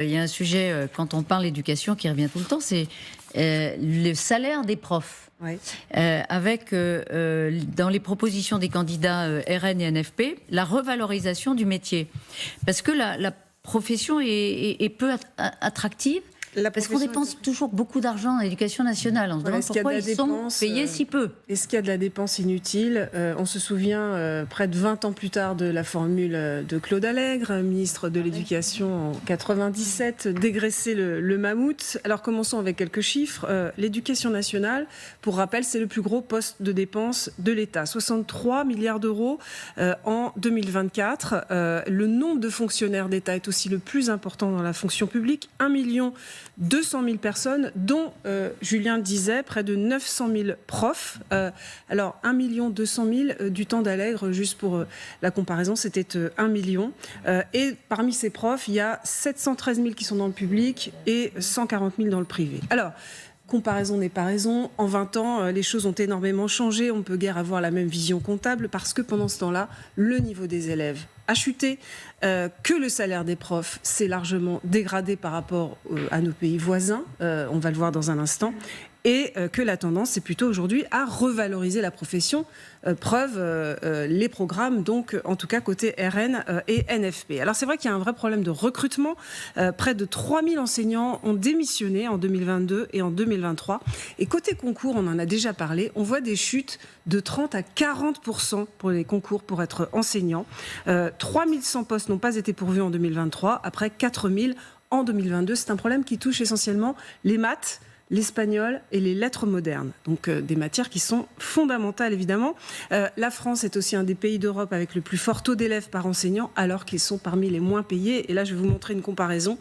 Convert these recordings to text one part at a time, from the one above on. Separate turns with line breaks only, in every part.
Il y a un sujet, quand on parle d'éducation, qui revient tout le temps, c'est le salaire des profs.
Ouais.
Avec, dans les propositions des candidats RN et NFP, la revalorisation du métier. Parce que la profession est peu attractive. Parce qu'on dépense toujours beaucoup d'argent dans l'éducation nationale. On se demande pourquoi ils sont payés si peu.
Est-ce qu'il y a de la dépense inutile ? On se souvient, près de 20 ans plus tard, de la formule de Claude Allègre, ministre de l'Éducation en 97, dégraisser le mammouth. Alors commençons avec quelques chiffres. L'éducation nationale, pour rappel, c'est le plus gros poste de dépense de l'État. 63 milliards d'euros en 2024. Le nombre de fonctionnaires d'État est aussi le plus important dans la fonction publique. 1,2 million personnes, dont, Julien le disait, près de 900 000 profs. Alors, 1,2 million du temps d'Allègre, juste pour la comparaison, c'était 1 million. Et parmi ces profs, il y a 713 000 qui sont dans le public et 140 000 dans le privé. Alors, comparaison n'est pas raison. En 20 ans, les choses ont énormément changé. On ne peut guère avoir la même vision comptable parce que pendant ce temps-là, le niveau des élèves a chuté, que le salaire des profs s'est largement dégradé par rapport à nos pays voisins, on va le voir dans un instant, et que la tendance est plutôt aujourd'hui à revaloriser la profession, preuve les programmes, donc en tout cas côté RN et NFP. Alors c'est vrai qu'il y a un vrai problème de recrutement, près de 3000 enseignants ont démissionné en 2022 et en 2023, et côté concours, on en a déjà parlé, on voit des chutes de 30 à 40% pour les concours pour être enseignant. 3100 postes n'ont pas été pourvus en 2023, après 4000 en 2022. C'est un problème qui touche essentiellement les maths, l'espagnol et les lettres modernes. Donc des matières qui sont fondamentales, évidemment. La France est aussi un des pays d'Europe avec le plus fort taux d'élèves par enseignant, alors qu'ils sont parmi les moins payés. Et là, je vais vous montrer une comparaison.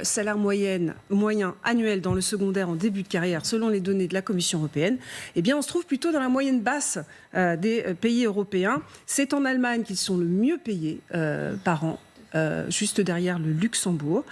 Salaire moyen annuel dans le secondaire en début de carrière, selon les données de la Commission européenne. Eh bien, on se trouve plutôt dans la moyenne basse des pays européens. C'est en Allemagne qu'ils sont le mieux payés par an. Juste derrière le Luxembourg.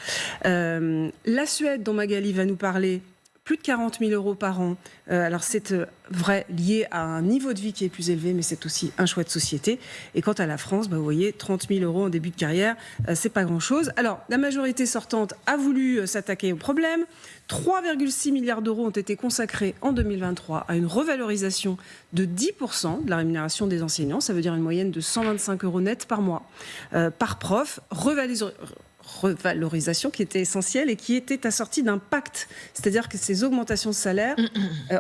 La Suède, dont Magali va nous parler, plus de 40 000 euros par an. Alors c'est vrai, lié à un niveau de vie qui est plus élevé, mais c'est aussi un choix de société. Et quant à la France, vous voyez, 30 000 euros en début de carrière, c'est pas grand-chose. Alors, la majorité sortante a voulu s'attaquer au problème. 3,6 milliards d'euros ont été consacrés en 2023 à une revalorisation de 10% de la rémunération des enseignants. Ça veut dire une moyenne de 125 euros net par mois, par prof. Revalorisation qui était essentielle et qui était assortie d'un pacte. C'est-à-dire que ces augmentations de salaire,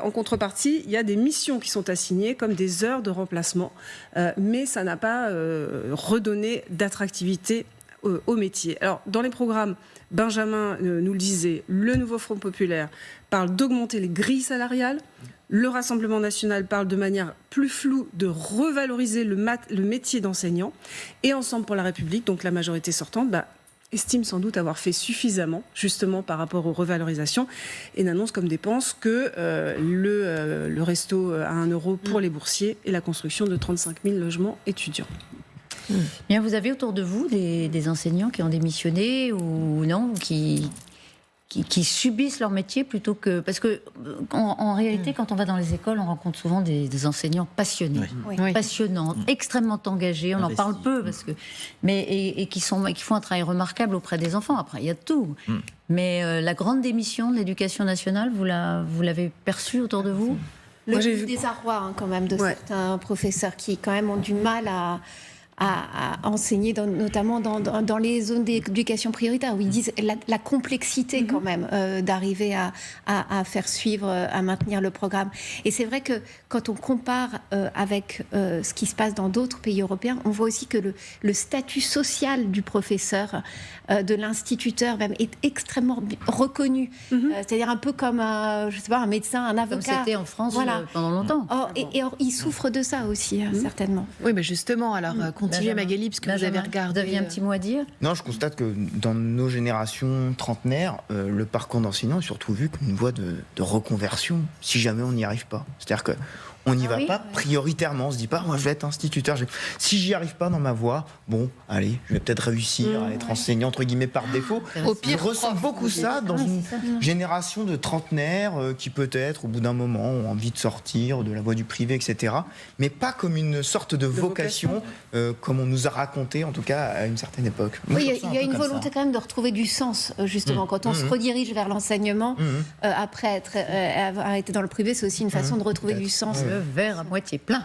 en contrepartie, il y a des missions qui sont assignées comme des heures de remplacement, mais ça n'a pas redonné d'attractivité au métier. Alors, dans les programmes, Benjamin nous le disait, le nouveau Front populaire parle d'augmenter les grilles salariales. Le Rassemblement national parle de manière plus floue de revaloriser le métier d'enseignant. Et Ensemble pour la République, donc la majorité sortante, estime sans doute avoir fait suffisamment, justement par rapport aux revalorisations, et n'annonce comme dépense que le resto à 1 euro pour les boursiers et la construction de 35 000 logements étudiants.
Bien, vous avez autour de vous des enseignants qui ont démissionné ou non, qui subissent leur métier plutôt que... Parce que en réalité, quand on va dans les écoles, on rencontre souvent des enseignants passionnés, passionnants, extrêmement engagés. On en parle peu, et qui font un travail remarquable auprès des enfants. Après, il y a de tout. Mais la grande démission de l'éducation nationale, vous l'avez perçue autour de vous ?
Le désarroi quand même de certains professeurs qui quand même ont du mal à enseigner, notamment dans les zones d'éducation prioritaire, où ils disent la complexité quand même d'arriver à faire suivre, à maintenir le programme. Et c'est vrai que quand on compare avec ce qui se passe dans d'autres pays européens, on voit aussi que le statut social du professeur, de l'instituteur même, est extrêmement reconnu. C'est-à-dire un peu comme un médecin, un avocat.
Comme c'était en France pendant longtemps.
Et ils souffrent de ça aussi, certainement.
Oui, mais justement, alors continuez Magali, parce que vous avez regardé...
Vous aviez un petit mot à dire ?
Non, je constate que dans nos générations trentenaires, le parcours d'enseignant est surtout vu comme une voie de reconversion, si jamais on n'y arrive pas. C'est-à-dire que On n'y va pas prioritairement. On se dit pas, moi je vais être instituteur. Si j'y arrive pas dans ma voie, bon, allez, je vais peut-être réussir à être enseignant entre guillemets par défaut.
Au pire,
je ressens beaucoup ça dans une génération de trentenaires qui peut-être au bout d'un moment ont envie de sortir de la voie du privé, etc. Mais pas comme une sorte de vocation, comme on nous a raconté en tout cas à une certaine époque.
Oui, il y a une volonté quand même de retrouver du sens justement quand on se redirige vers l'enseignement après avoir été dans le privé, c'est aussi une façon de retrouver du sens.
Le verre à moitié plein.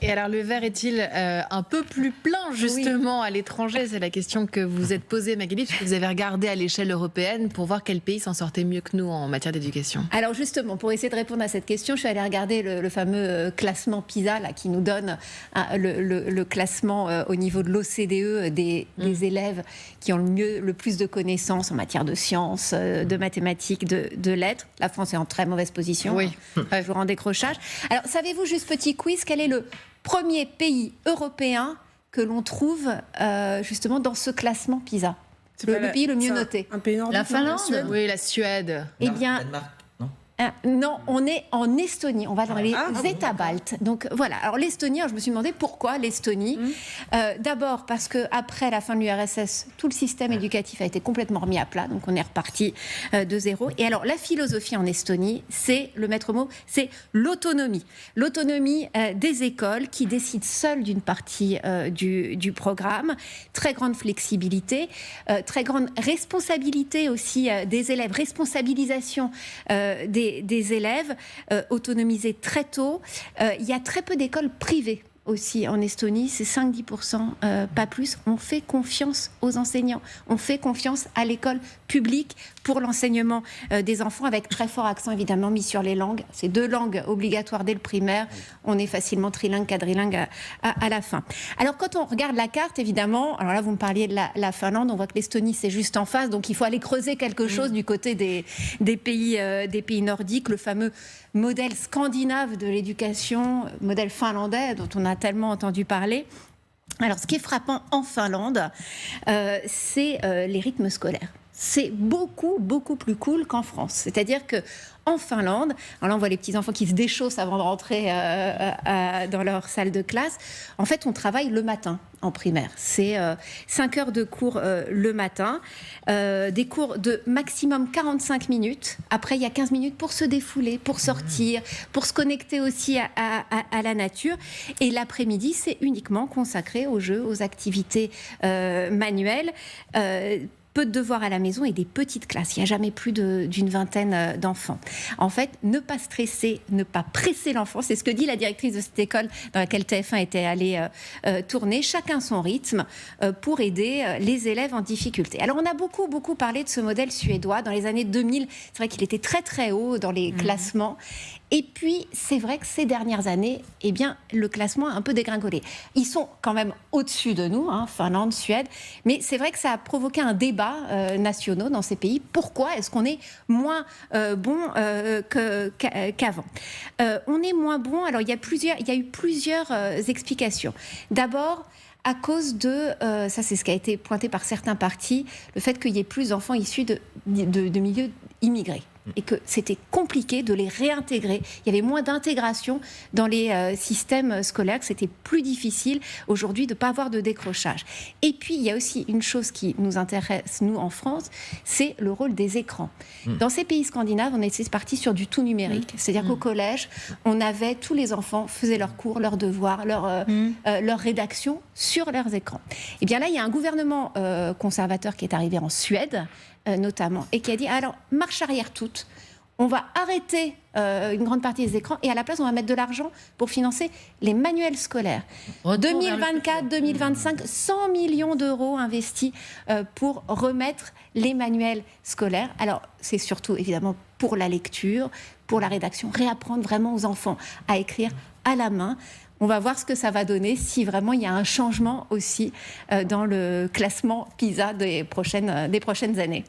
Et alors, le verre est-il un peu plus plein, justement, à l'étranger? C'est la question que vous êtes posée, Magali, parce que vous avez regardé à l'échelle européenne pour voir quel pays s'en sortait mieux que nous en matière d'éducation. Alors,
justement, pour essayer de répondre à cette question, je suis allée regarder le fameux classement PISA, là, qui nous donne le classement au niveau de l'OCDE des élèves qui ont le plus de connaissances en matière de sciences, de mathématiques, de lettres. La France est en très mauvaise position.
Oui.
Toujours en décrochage. Alors, savez-vous, juste petit quiz, quel est le premier pays européen que l'on trouve justement dans ce classement PISA? Le pays le mieux noté.
Un pays nordique.
La Finlande?
Oui, la Suède.
Eh bien,
Danemark,
non, on est en Estonie, on va dans les États baltes. Donc voilà, alors l'Estonie, je me suis demandé pourquoi l'Estonie. D'abord parce qu'après la fin de l'URSS, tout le système éducatif a été complètement remis à plat, donc on est reparti de zéro. Et alors la philosophie en Estonie, c'est, le maître mot, c'est l'autonomie. L'autonomie des écoles qui décident seules d'une partie du programme, très grande flexibilité, très grande responsabilité aussi des élèves, responsabilisation des élèves autonomisés très tôt. Il y a très peu d'écoles privées aussi en Estonie, c'est 5-10%, pas plus. On fait confiance aux enseignants, on fait confiance à l'école publique pour l'enseignement des enfants, avec très fort accent évidemment mis sur les langues. C'est 2 langues obligatoires dès le primaire. On est facilement trilingue, quadrilingue à la fin. Alors quand on regarde la carte, évidemment, alors là vous me parliez de la Finlande, on voit que l'Estonie c'est juste en face, donc il faut aller creuser quelque chose du côté des pays nordiques, le fameux modèle scandinave de l'éducation, modèle finlandais dont on a tellement entendu parler. Alors, ce qui est frappant en Finlande, c'est les rythmes scolaires. C'est beaucoup plus cool qu'en France. C'est-à-dire que en Finlande, alors là on voit les petits enfants qui se déchaussent avant de rentrer dans leur salle de classe. En fait, on travaille le matin en primaire. C'est 5 heures de cours le matin, des cours de maximum 45 minutes. Après, il y a 15 minutes pour se défouler, pour sortir, pour se connecter aussi à la nature. Et l'après-midi, c'est uniquement consacré aux jeux, aux activités manuelles. Peu de devoirs à la maison et des petites classes. Il n'y a jamais plus d'une vingtaine d'enfants. En fait, ne pas stresser, ne pas presser l'enfant, c'est ce que dit la directrice de cette école dans laquelle TF1 était allé tourner. Chacun son rythme pour aider les élèves en difficulté. Alors, on a beaucoup parlé de ce modèle suédois. Dans les années 2000, c'est vrai qu'il était très haut dans les classements. Et puis, c'est vrai que ces dernières années, eh bien, le classement a un peu dégringolé. Ils sont quand même au-dessus de nous, Finlande, Suède, mais c'est vrai que ça a provoqué un débat national dans ces pays. Pourquoi est-ce qu'on est moins bon qu'avant? On est moins bon, alors il y a eu plusieurs explications. D'abord, à cause de, ça c'est ce qui a été pointé par certains partis, le fait qu'il y ait plus d'enfants issus de milieux immigrés. Et que c'était compliqué de les réintégrer. Il y avait moins d'intégration dans les systèmes scolaires, que c'était plus difficile aujourd'hui de ne pas avoir de décrochage. Et puis, il y a aussi une chose qui nous intéresse, nous, en France, c'est le rôle des écrans. Dans ces pays scandinaves, on était parti sur du tout numérique. C'est-à-dire qu'au collège, tous les enfants faisaient leurs cours, leurs devoirs, leur rédaction sur leurs écrans. Et bien là, il y a un gouvernement conservateur qui est arrivé en Suède, notamment, et qui a dit, alors, marche arrière toute, on va arrêter une grande partie des écrans et à la place, on va mettre de l'argent pour financer les manuels scolaires. 2024-2025, 100 millions d'euros investis pour remettre les manuels scolaires. Alors, c'est surtout, évidemment, pour la lecture, pour la rédaction, réapprendre vraiment aux enfants à écrire à la main. On va voir ce que ça va donner si vraiment il y a un changement aussi dans le classement PISA des prochaines années.